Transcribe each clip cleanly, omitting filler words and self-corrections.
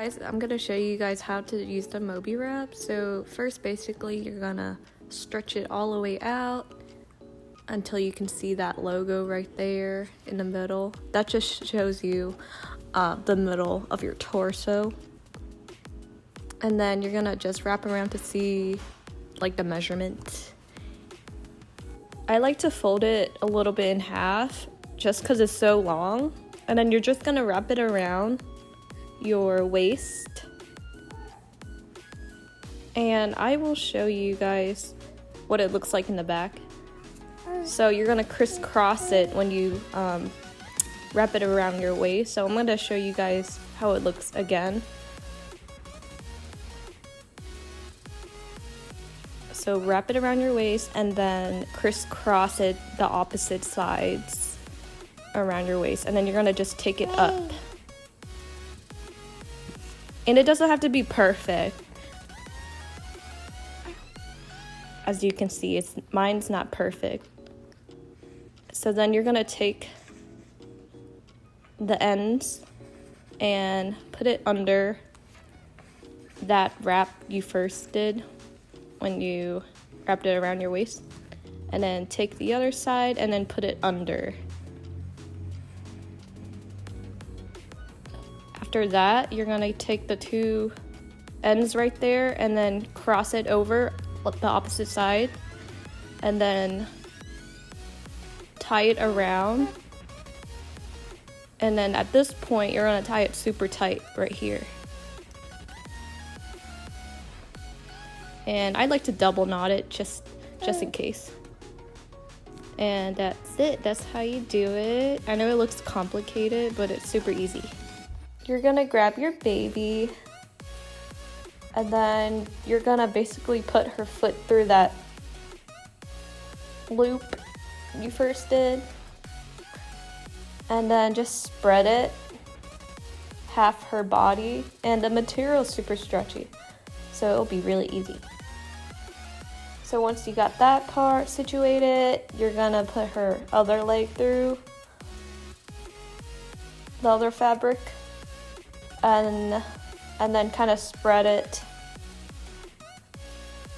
Guys, I'm gonna show you guys how to use the moby wrap. So first, basically, you're gonna stretch it all the way out until you can see that logo right there in the middle. That just shows you the middle of your torso. And then you're gonna just wrap around to see like the measurement. I like to fold it a little bit in half just because it's so long. And then you're just gonna wrap it around your waist. And I will show you guys what it looks like in the back. So you're gonna crisscross it when you wrap it around your waist. So I'm gonna show you guys how it looks again. So wrap it around your waist and then crisscross it the opposite sides around your waist. And then you're gonna just take it up. And it doesn't have to be perfect. As you can see, mine's not perfect. So then you're gonna take the ends and put it under that wrap you first did when you wrapped it around your waist. And then take the other side and then put it under. After that, you're gonna take the two ends right there and then cross it over the opposite side and then tie it around. And then at this point, you're gonna tie it super tight right here. And I like to double knot it just in case. And that's it. That's how you do it. I know it looks complicated, but it's super easy. You're gonna grab your baby and then you're gonna basically put her foot through that loop you first did and then just spread it half her body, and the material is super stretchy, so it'll be really easy. So once you got that part situated, you're gonna put her other leg through the other fabric and then kind of spread it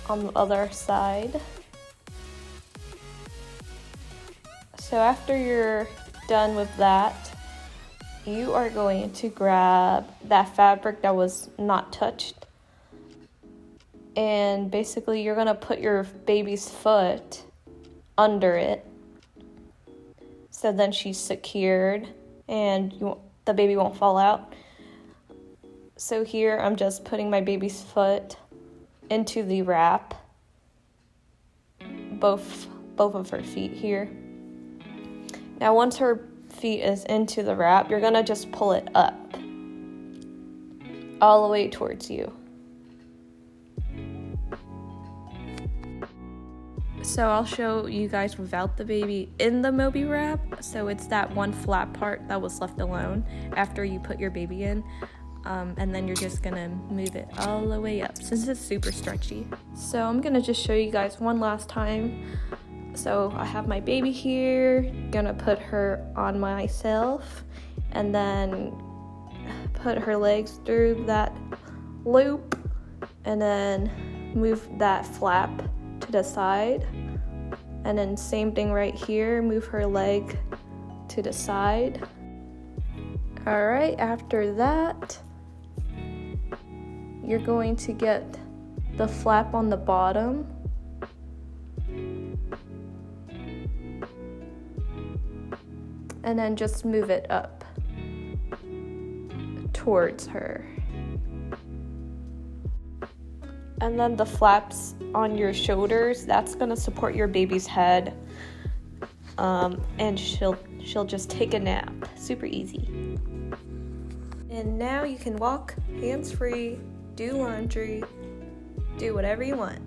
on the other side. So after you're done with that, you are going to grab that fabric that was not touched, and basically you're gonna put your baby's foot under it, so then she's secured and the baby won't fall out. So here I'm just putting my baby's foot into the wrap, both of her feet here. Now once her feet is into the wrap, you're gonna just pull it up all the way towards you. So I'll show you guys without the baby in the moby wrap. So it's that one flat part that was left alone after you put your baby in. And then you're just gonna move it all the way up since it's super stretchy. So I'm gonna just show you guys one last time. So I have my baby here, gonna put her on myself and then put her legs through that loop and then move that flap to the side. And then same thing right here, move her leg to the side. All right, after that, you're going to get the flap on the bottom and then just move it up towards her. And then the flaps on your shoulders, that's gonna support your baby's head, and she'll just take a nap. Super easy. And now you can walk hands-free, do laundry, do whatever you want.